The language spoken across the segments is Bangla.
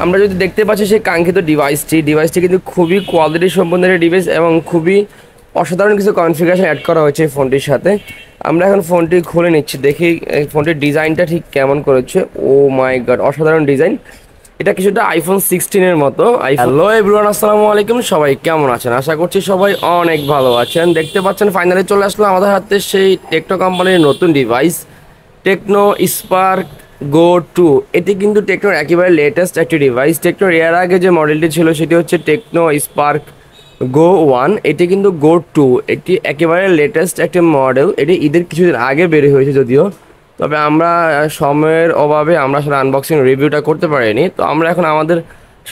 আমরা যদি দেখতে পাচ্ছি সেই কাঙ্ক্ষিত ডিভাইসটি কিন্তু খুবই কোয়ালিটি সম্পন্ন একটা ডিভাইস এবং খুবই অসাধারণ কিছু কনফিগারেশন অ্যাড করা হয়েছে এই ফোনটির সাথে। আমরা এখন ফোনটি খুলে নিচ্ছি, দেখি এই ফোনটির ডিজাইনটা ঠিক কেমন করেছে। ও মাই গড, অসাধারণ ডিজাইন। এটা কিছুটা আইফোন 16-এর মতো। হ্যালো এভরিওয়ান, আসসালামু আলাইকুম। সবাই কেমন আছেন? আশা করছি সবাই অনেক ভালো আছেন। দেখতে পাচ্ছেন ফাইনালি চলে আসলো আমাদের হাতে সেই টেকনো কোম্পানির নতুন ডিভাইস টেকনো স্পার্ক গো 2। এটি কিন্তু টেকনোর একেবারে লেটেস্ট একটি ডিভাইস। টেকনোর এর আগে যে মডেলটি ছিল সেটি হচ্ছে টেকনো স্পার্ক গো 1। এটি কিন্তু গো 2, এটি একেবারে লেটেস্ট একটি মডেল। এটি ঈদের কিছুদিন আগে বের হয়েছে যদিও, তবে আমরা সময়ের অভাবে আমরা আসলে আনবক্সিং রিভিউটা করতে পারিনি। তো আমরা এখন আমাদের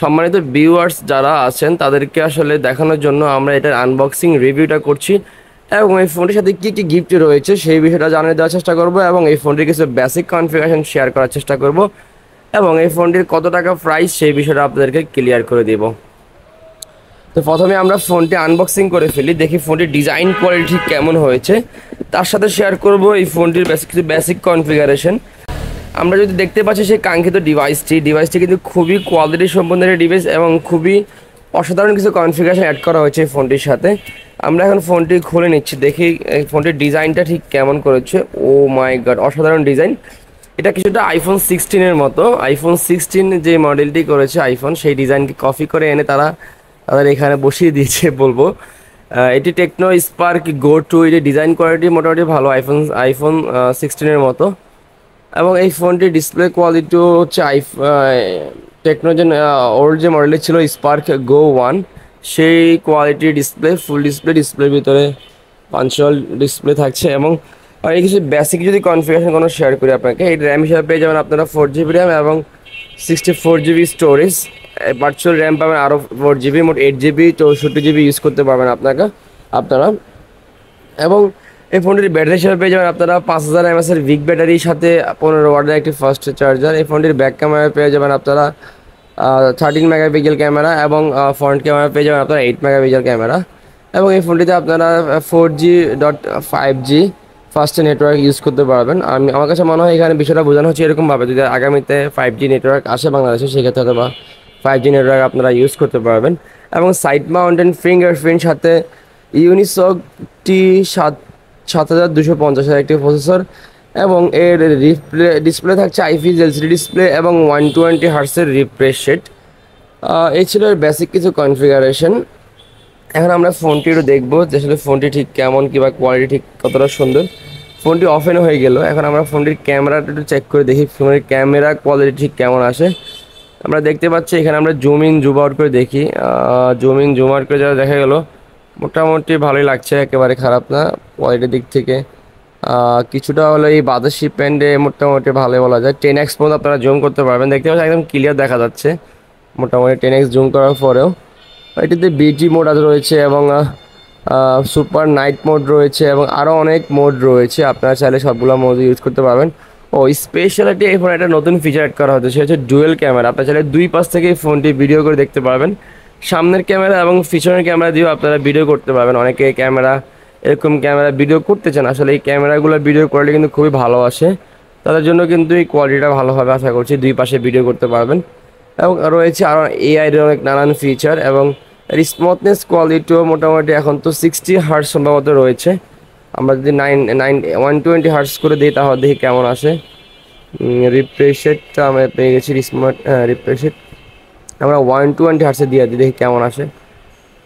সম্মানিত ভিউয়ার্স যারা আছেন তাদেরকে আসলে দেখানোর জন্য আমরা এটার আনবক্সিং রিভিউটা করছি এবং এই ফোনটির সাথে কী কী গিফট রয়েছে সেই বিষয়টা জানিয়ে দেওয়ার চেষ্টা করব এবং এই ফোনটির কিছু বেসিক কনফিগারেশন শেয়ার করার চেষ্টা করব এবং এই ফোনটির কত টাকা প্রাইস সেই বিষয়টা আপনাদেরকে ক্লিয়ার করে দেব। তো প্রথমে আমরা ফোনটি আনবক্সিং করে ফেলি, দেখি ফোনটির ডিজাইন কোয়ালিটি কেমন হয়েছে। তার সাথে শেয়ার করব এই ফোনটির কিছু বেসিক কনফিগারেশন। আমরা যদি দেখতে পাচ্ছি সেই কাঙ্ক্ষিত ডিভাইসটি কিন্তু খুবই কোয়ালিটি সম্পন্ন একটা ডিভাইস এবং খুবই অসাধারণ কিছু কনফিগারেশন অ্যাড করা হয়েছে এই ফোনটির সাথে। আমরা এখন ফোনটি খুলে নিচ্ছি, দেখি এই ফোনটির ডিজাইনটা ঠিক কেমন করেছে। ও মাই গড, অসাধারণ ডিজাইন। এটা কিছুটা আইফোন 16-এর মতো। আইফোন 16 যে মডেলটি করেছে আইফোন, সেই ডিজাইনকে কপি করে এনে তাদের এখানে বসিয়ে দিয়েছে বলবো। এটি টেকনো স্পার্ক গো 2। এটি ডিজাইন কোয়ালিটি মোটামুটি ভালো, আইফোন 16-এর মতো। এবং এই ফোনটির ডিসপ্লে কোয়ালিটিও হচ্ছে টেকনো যে ওল্ড যে মডেলটি ছিল স্পার্ক গো 1, সেই কোয়ালিটির ডিসপ্লে, ফুল ডিসপ্লের ভিতরে পাঞ্চুয়াল ডিসপ্লে থাকছে। এবং এই কিছু বেসিক যদি কনফিগারেশন কোনো শেয়ার করি আপনাকে, এই র্যাম হিসাবে পেয়ে যাবেন আপনারা 4GB র্যাম এবং 64GB স্টোরেজ। ভার্চুয়াল র্যাম পাবেন আরও 4GB, মোট 8GB 64GB ইউজ করতে পারবেন আপনারা। এবং এই ফোনটির ব্যাটারি হিসেবে পেয়ে যাবেন আপনারা 5000 mAh বিগ ব্যাটারির সাথে 15 ওয়াটের একটি ফাস্ট চার্জার। এই ফোনটির ব্যাক ক্যামেরা পেয়ে যাবেন আপনারা 13 মেগাপিক্সেল ক্যামেরা এবং ফ্রন্ট ক্যামেরা পেয়ে যাবেন আপনারা 8 মেগাপিক্সেল ক্যামেরা। এবং এই ফোনটিতে আপনারা 4G.5G ফাস্ট নেটওয়ার্ক ইউজ করতে পারবেন। আমার কাছে মনে হয় এখানে বিষয়টা বোঝানো হচ্ছে এরকমভাবে, যদি আগামীতে 5G নেটওয়ার্ক আসে বাংলাদেশে সেক্ষেত্রে হয়তো 5G নেটওয়ার্ক আপনারা ইউজ করতে পারবেন। এবং সাইড মাউন্টেন ফিঙ্গারপ্রিন্ট সাথে ইউনিসক T7250 একটি প্রসেসর এবং এর ডিসপ্লে থাকছে আইপিএস এলসিডি ডিসপ্লে এবং 120 হার্টসের রিফ্রেশ রেট। এই ছিল এর বেসিক কিছু কনফিগারেশন। এখন আমরা ফোনটি একটু দেখবো যে আসলে ফোনটি ঠিক কেমন, কিংবা কোয়ালিটি ঠিক কতটা সুন্দর। ফোনটি অফেন হয়ে গেল, এখন আমরা ফোনটির ক্যামেরাটা একটু চেক করে দেখি ফোনের ক্যামেরা কোয়ালিটি ঠিক কেমন আসে। আমরা দেখতে পাচ্ছি এখানে আমরা জুম ইন জুম আউট করে দেখি। জুম আউট করে যারা দেখা গেলো মোটামুটি ভালোই লাগছে, একেবারে খারাপ না কোয়ালিটির দিক থেকে। কিছুটা হলো এই বাতাসি প্যান্ডে মোটামুটি ভালোই বলা যায়। 10x পর্যন্ত আপনারা জুম করতে পারবেন, দেখতে পাচ্ছেন একদম ক্লিয়ার দেখা যাচ্ছে মোটামুটি 10x জুম করার পরেও। এটিতে বিজি মোড রয়েছে এবং সুপার নাইট মোড রয়েছে এবং আরও অনেক মোড রয়েছে, আপনারা চাইলে সবগুলো মোড ইউজ করতে পারবেন। স্পেশালিটি এই ফোনে একটা নতুন ফিচার অ্যাড করা হচ্ছে, সেটা হচ্ছে ডুয়েল ক্যামেরা। আপনারা চাইলে দুই পাশ থেকে এই ফোনটি ভিডিও করে দেখতে পারবেন, সামনের ক্যামেরা এবং পিছনের ক্যামেরা দিয়েও আপনারা ভিডিও করতে পারবেন। অনেকে এরকম ক্যামেরা ভিডিও করতে চান, আসলে এই ক্যামেরাগুলো ভিডিও কোয়ালিটি কিন্তু খুবই ভালো আসে, তাদের জন্য কিন্তু এই কোয়ালিটিটা ভালো হবে আশা করছি। দুই পাশে ভিডিও করতে পারবেন এবং রয়েছে আরও এআইয়ের অনেক নানান ফিচার এবং এর স্মুথনেস কোয়ালিটিও মোটামুটি এখন তো 60 হার্টজ সম্ভবত রয়েছে। আমরা যদি 120 হার্টজ করে দিই তাহলে দেখি কেমন আসে। রিফ্রেশ রেটটা আমরা পেয়ে গেছি রিফ্রেশ রেট আমরা 120 হার্টসে দিয়ে দিই, দেখি কেমন আসে।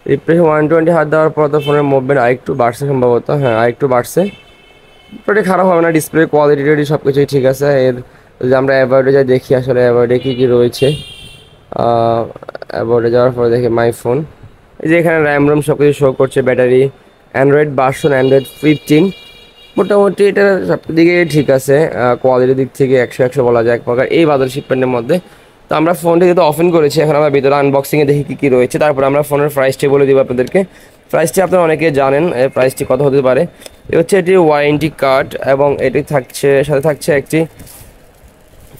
রিফ্রেশ 120 হার্টজ দেওয়ার পর তো ফোনের মুভমেন্ট আরেকটু বাড়ছে সম্ভবত, আরেকটু বাড়ছে। ওটা খারাপ হবে না, ডিসপ্লে কোয়ালিটি সব কিছুই ঠিক আছে। এর যদি আমরা অ্যাভয়েডে যাই দেখি আসলে অ্যাভয়েডে কী রয়েছে। অ্যাভয়েডে যাওয়ার পরে দেখি মাই ফোন, এই যে এখানে র্যাম রোম সব কিছু শো করছে। ব্যাটারি অ্যান্ড্রয়েড ভার্সন অ্যান্ড্রয়েড 15, মোটামুটি এটা সব দিকে ঠিক আছে। কোয়ালিটির দিক থেকে 100 বলা যায় এক প্রকার এই বাজার শিপমেন্টের মধ্যে। তো আমরা ফোনটি যেহেতু ওপেন করেছি, এখন আমরা ভিতরে আনবক্সিংয়ে দেখি কী রয়েছে, তারপর আমরা ফোনের প্রাইসটি বলে দেবো আপনাদেরকে। প্রাইসটি আপনারা অনেকে জানেন, প্রাইসটি কত হতে পারে। এটি ওয়ারেন্টি কার্ড এবং এটি সাথে থাকছে একটি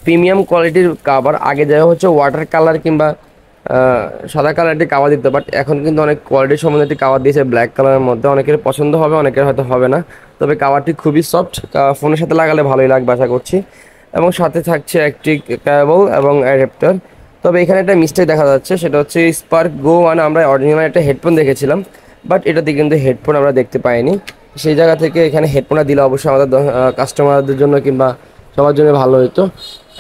প্রিমিয়াম কোয়ালিটির কাভার। আগে দেওয়া হচ্ছে ওয়াটার কালার কিংবা সাদা কালার একটি কাভার দিতে, বাট এখন কিন্তু অনেক কোয়ালিটির সম্বন্ধে একটি কাভার দিয়েছে ব্ল্যাক কালারের মধ্যে। অনেকের পছন্দ হবে, অনেকের হয়তো হবে না, তবে কাভারটি খুবই সফট, ফোনের সাথে লাগালে ভালোই লাগবে আশা করছি। এবং সাথে থাকছে একটি কেবল এবং অ্যাডাপ্টার। তবে এখানে একটা মিস্টেক দেখা যাচ্ছে, সেটা হচ্ছে স্পার্ক গো মানে আমরা অরিজিনাল একটা হেডফোন দেখেছিলাম, বাট এটাতে কিন্তু হেডফোন আমরা দেখতে পাইনি। সেই জায়গা থেকে এখানে হেডফোনটা দিলে অবশ্যই আমাদের কাস্টমারদের জন্য কিংবা সবার জন্য ভালো হতো।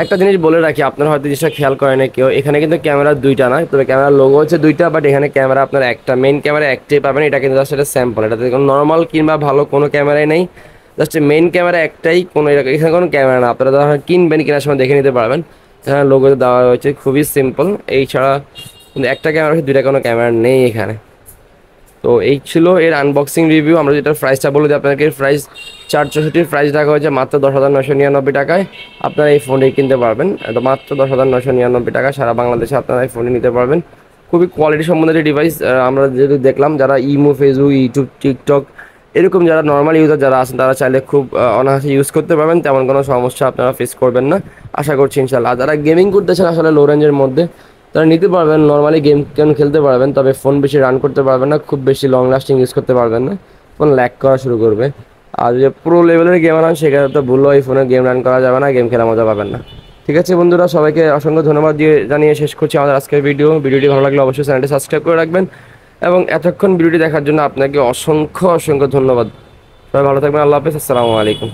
একটা জিনিস বলে রাখি, আপনারা হয়তো জিনিসটা খেয়াল করে না কেউ, এখানে কিন্তু ক্যামেরা দুইটা না, তবে ক্যামেরার লোগো হচ্ছে দুইটা, বাট এখানে ক্যামেরা আপনার একটা, মেইন ক্যামেরা একটাই পাবেন। এটা কিন্তু জাস্ট এটা স্যাম্পল, এটাতে কোনো নর্মাল কিংবা ভালো কোনো ক্যামেরাই নেই, জাস্ট মেইন ক্যামেরা একটাই, কোনো এখানে কোনো ক্যামেরা না। আপনারা যখন কিনবেন কেনার সময় দেখে নিতে পারবেন, এখানে লোগোতে দেওয়া হয়েছে, খুবই সিম্পল। এই ছাড়া কিন্তু একটা ক্যামেরা হচ্ছে, দুইটা কোনো ক্যামেরা নেই এখানে। তো এই ছিল এর আনবক্সিং রিভিউ। আমরা যেটার প্রাইসটা বলে দিই আপনাকে, প্রাইস 464 প্রাইস রাখা হয়েছে মাত্র 10,999 টাকায় আপনারা এই ফোনটি কিনতে পারবেন। এটা মাত্র 10,999 টাকা, সারা বাংলাদেশে আপনারা এই ফোনটি নিতে পারবেন। খুবই কোয়ালিটি সম্বন্ধে ডিভাইস। আমরা যেহেতু দেখলাম, যারা ইমো, ফেসবুক, ইউটিউব, টিকটক এরকম যারা নর্মাল ইউজার যারা আছেন, তারা চাইলে খুব অনায়াসে ইউজ করতে পারবেন, তেমন কোনো সমস্যা আপনারা ফেস করবেন না আশা করছি ইনশাল্লাহ। যারা গেমিং করতেছেন আসলে লো রেঞ্জের মধ্যে, তারা নিতে পারবেন, নর্মালি গেম খেলতে পারবেন, তবে ফোন বেশি রান করতে পারবেন না, খুব বেশি লং লাস্টিং ইউজ করতে পারবেন না, ফোন ল্যাগ করা শুরু করবে। আর যে প্রো লেভেলের গেমার হন, সেক্ষেত্রে তো ভুলও এই ফোনে গেম রান করা যাবে না, গেম খেলা মজা পাবেন না। ঠিক আছে বন্ধুরা, সবাইকে অসংখ্য ধন্যবাদ জানিয়ে শেষ করছি আমাদের আজকের ভিডিওটি ভালো লাগলে অবশ্যই চ্যানেলটি সাবস্ক্রাইব করে রাখবেন, এবং এতক্ষণ ভিডিওটি দেখার জন্য আপনাকে অসংখ্য ধন্যবাদ। সবাই ভালো থাকবেন, আল্লাহ হাফেজ, আসসালামু আলাইকুম।